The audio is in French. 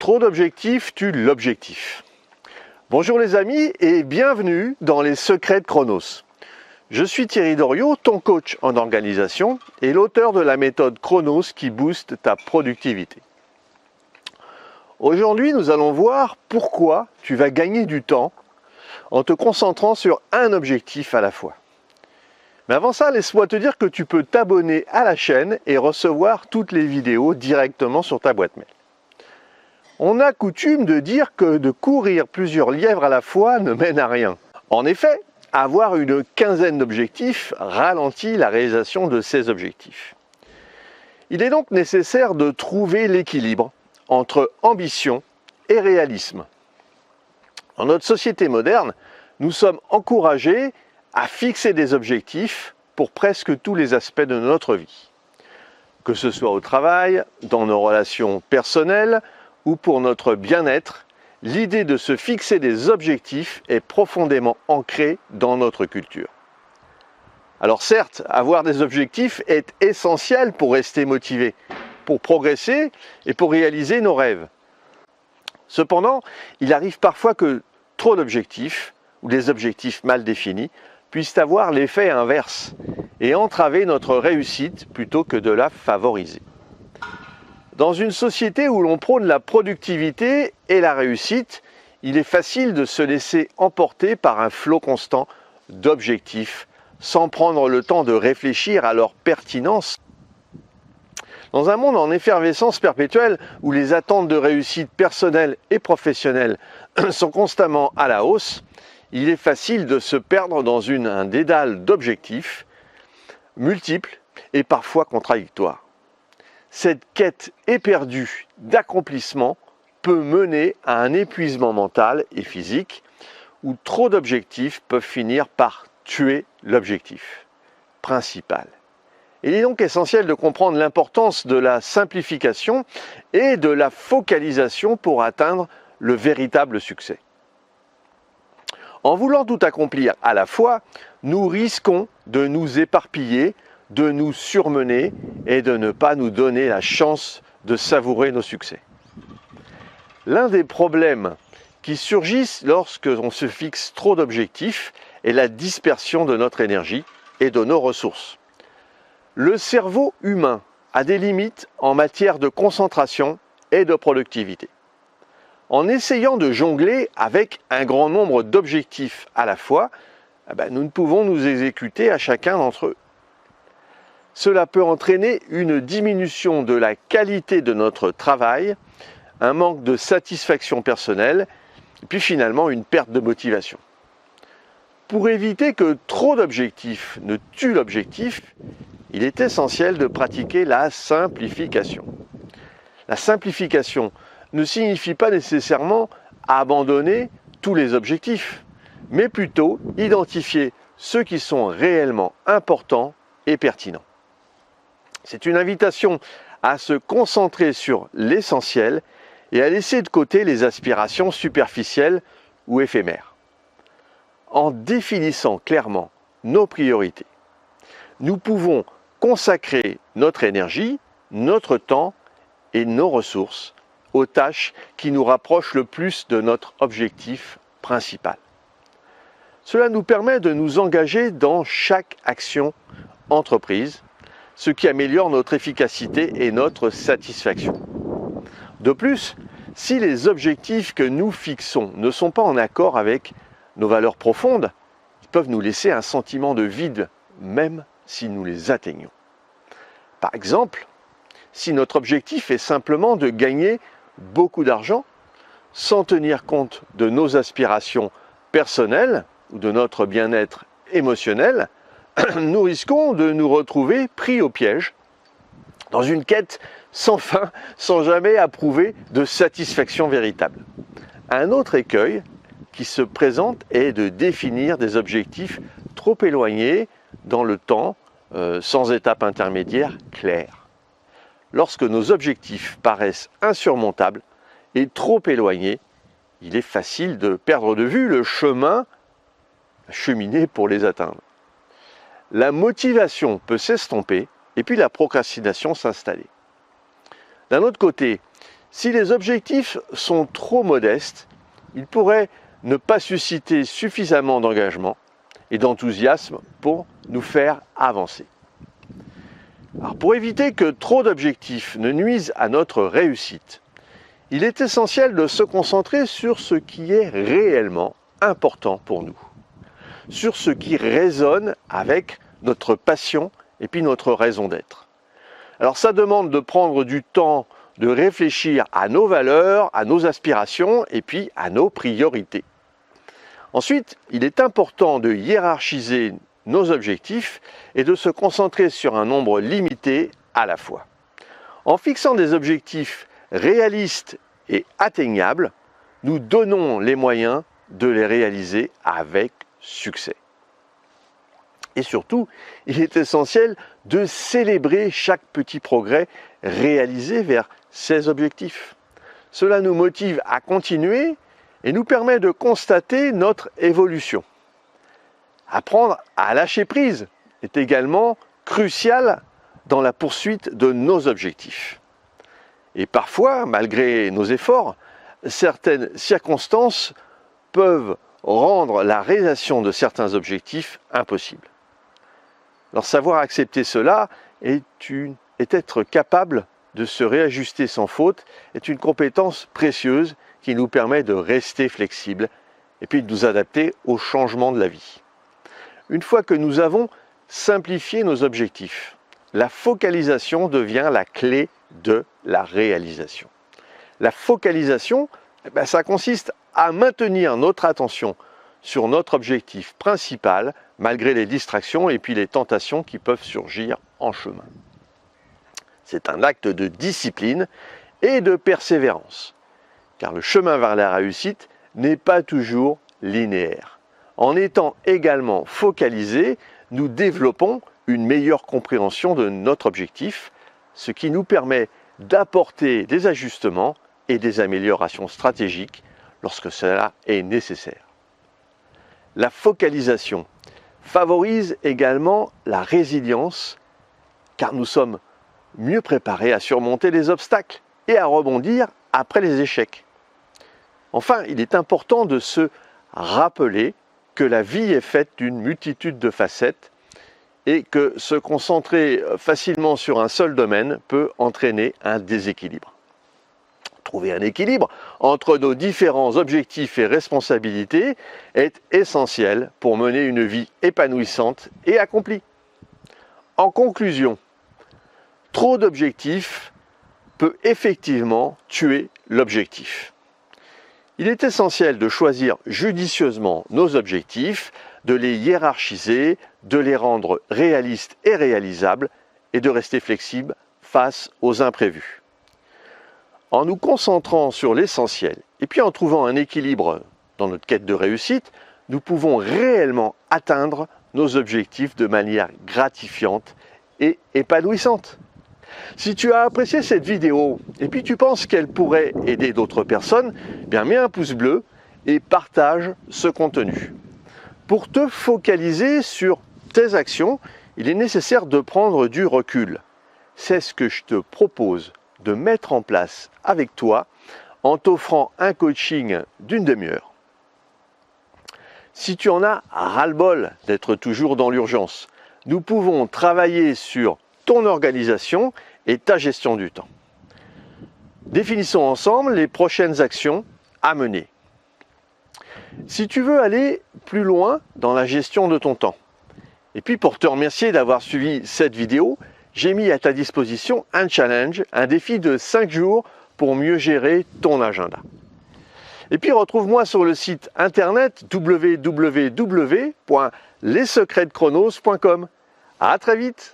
Trop d'objectifs tue l'objectif. Bonjour les amis et bienvenue dans les secrets de Chronos. Je suis Thierry Doriot, ton coach en organisation et l'auteur de la méthode Chronos qui booste ta productivité. Aujourd'hui, nous allons voir pourquoi tu vas gagner du temps en te concentrant sur un objectif à la fois. Mais avant ça, laisse-moi te dire que tu peux t'abonner à la chaîne et recevoir toutes les vidéos directement sur ta boîte mail. On a coutume de dire que de courir plusieurs lièvres à la fois ne mène à rien. En effet, avoir une quinzaine d'objectifs ralentit la réalisation de ces objectifs. Il est donc nécessaire de trouver l'équilibre entre ambition et réalisme. Dans notre société moderne, nous sommes encouragés à fixer des objectifs pour presque tous les aspects de notre vie. Que ce soit au travail, dans nos relations personnelles, ou pour notre bien-être, l'idée de se fixer des objectifs est profondément ancrée dans notre culture. Alors certes, avoir des objectifs est essentiel pour rester motivé, pour progresser et pour réaliser nos rêves. Cependant, il arrive parfois que trop d'objectifs, ou des objectifs mal définis, puissent avoir l'effet inverse et entraver notre réussite plutôt que de la favoriser. Dans une société où l'on prône la productivité et la réussite, il est facile de se laisser emporter par un flot constant d'objectifs sans prendre le temps de réfléchir à leur pertinence. Dans un monde en effervescence perpétuelle où les attentes de réussite personnelle et professionnelle sont constamment à la hausse, il est facile de se perdre dans un dédale d'objectifs multiples et parfois contradictoires. Cette quête éperdue d'accomplissement peut mener à un épuisement mental et physique où trop d'objectifs peuvent finir par tuer l'objectif principal. Il est donc essentiel de comprendre l'importance de la simplification et de la focalisation pour atteindre le véritable succès. En voulant tout accomplir à la fois, nous risquons de nous éparpiller, de nous surmener et de ne pas nous donner la chance de savourer nos succès. L'un des problèmes qui surgissent lorsque l'on se fixe trop d'objectifs est la dispersion de notre énergie et de nos ressources. Le cerveau humain a des limites en matière de concentration et de productivité. En essayant de jongler avec un grand nombre d'objectifs à la fois, nous ne pouvons nous exécuter à chacun d'entre eux. Cela peut entraîner une diminution de la qualité de notre travail, un manque de satisfaction personnelle, et puis finalement une perte de motivation. Pour éviter que trop d'objectifs ne tuent l'objectif, il est essentiel de pratiquer la simplification. La simplification ne signifie pas nécessairement abandonner tous les objectifs, mais plutôt identifier ceux qui sont réellement importants et pertinents. C'est une invitation à se concentrer sur l'essentiel et à laisser de côté les aspirations superficielles ou éphémères. En définissant clairement nos priorités, nous pouvons consacrer notre énergie, notre temps et nos ressources aux tâches qui nous rapprochent le plus de notre objectif principal. Cela nous permet de nous engager dans chaque action entreprise, ce qui améliore notre efficacité et notre satisfaction. De plus, si les objectifs que nous fixons ne sont pas en accord avec nos valeurs profondes, ils peuvent nous laisser un sentiment de vide, même si nous les atteignons. Par exemple, si notre objectif est simplement de gagner beaucoup d'argent, sans tenir compte de nos aspirations personnelles ou de notre bien-être émotionnel, nous risquons de nous retrouver pris au piège dans une quête sans fin, sans jamais approuver de satisfaction véritable. Un autre écueil qui se présente est de définir des objectifs trop éloignés dans le temps, sans étape intermédiaire claire. Lorsque nos objectifs paraissent insurmontables et trop éloignés, il est facile de perdre de vue le chemin à cheminer pour les atteindre. La motivation peut s'estomper et puis la procrastination s'installer. D'un autre côté, Si les objectifs sont trop modestes, ils pourraient ne pas susciter suffisamment d'engagement et d'enthousiasme pour nous faire avancer. Alors, pour éviter que trop d'objectifs ne nuisent à notre réussite, il est essentiel de se concentrer sur ce qui est réellement important pour nous, sur ce qui résonne avec notre passion et puis notre raison d'être. Alors ça demande de prendre du temps de réfléchir à nos valeurs, à nos aspirations et puis à nos priorités. Ensuite, il est important de hiérarchiser nos objectifs et de se concentrer sur un nombre limité à la fois. En fixant des objectifs réalistes et atteignables, nous donnons les moyens de les réaliser avec succès. Et surtout, il est essentiel de célébrer chaque petit progrès réalisé vers ces objectifs. Cela nous motive à continuer et nous permet de constater notre évolution. Apprendre à lâcher prise est également crucial dans la poursuite de nos objectifs. Et parfois, malgré nos efforts, certaines circonstances peuvent rendre la réalisation de certains objectifs impossible. Alors savoir accepter cela et être capable de se réajuster sans faute est une compétence précieuse qui nous permet de rester flexible et puis de nous adapter aux changements de la vie. Une fois que nous avons simplifié nos objectifs, la focalisation devient la clé de la réalisation. La focalisation, ça consiste à maintenir notre attention sur notre objectif principal malgré les distractions et puis les tentations qui peuvent surgir en chemin. C'est un acte de discipline et de persévérance, car le chemin vers la réussite n'est pas toujours linéaire. En étant également focalisés, nous développons une meilleure compréhension de notre objectif, ce qui nous permet d'apporter des ajustements et des améliorations stratégiques lorsque cela est nécessaire. La focalisation favorise également la résilience, car nous sommes mieux préparés à surmonter les obstacles et à rebondir après les échecs. Enfin, il est important de se rappeler que la vie est faite d'une multitude de facettes et que se concentrer facilement sur un seul domaine peut entraîner un déséquilibre. Trouver un équilibre entre nos différents objectifs et responsabilités est essentiel pour mener une vie épanouissante et accomplie. En conclusion, trop d'objectifs peut effectivement tuer l'objectif. Il est essentiel de choisir judicieusement nos objectifs, de les hiérarchiser, de les rendre réalistes et réalisables et de rester flexible face aux imprévus. En nous concentrant sur l'essentiel et puis en trouvant un équilibre dans notre quête de réussite, nous pouvons réellement atteindre nos objectifs de manière gratifiante et épanouissante. Si tu as apprécié cette vidéo et puis tu penses qu'elle pourrait aider d'autres personnes, bien mets un pouce bleu et partage ce contenu. Pour te focaliser sur tes actions, il est nécessaire de prendre du recul. C'est ce que je te propose de mettre en place avec toi en t'offrant un coaching d'une demi-heure. Si tu en as ras-le-bol d'être toujours dans l'urgence, nous pouvons travailler sur ton organisation et ta gestion du temps. Définissons ensemble les prochaines actions à mener. Si tu veux aller plus loin dans la gestion de ton temps, et puis pour te remercier d'avoir suivi cette vidéo, j'ai mis à ta disposition un challenge, un défi de 5 jours pour mieux gérer ton agenda. Et puis retrouve-moi sur le site internet www.lessecretsdechronos.com. À très vite!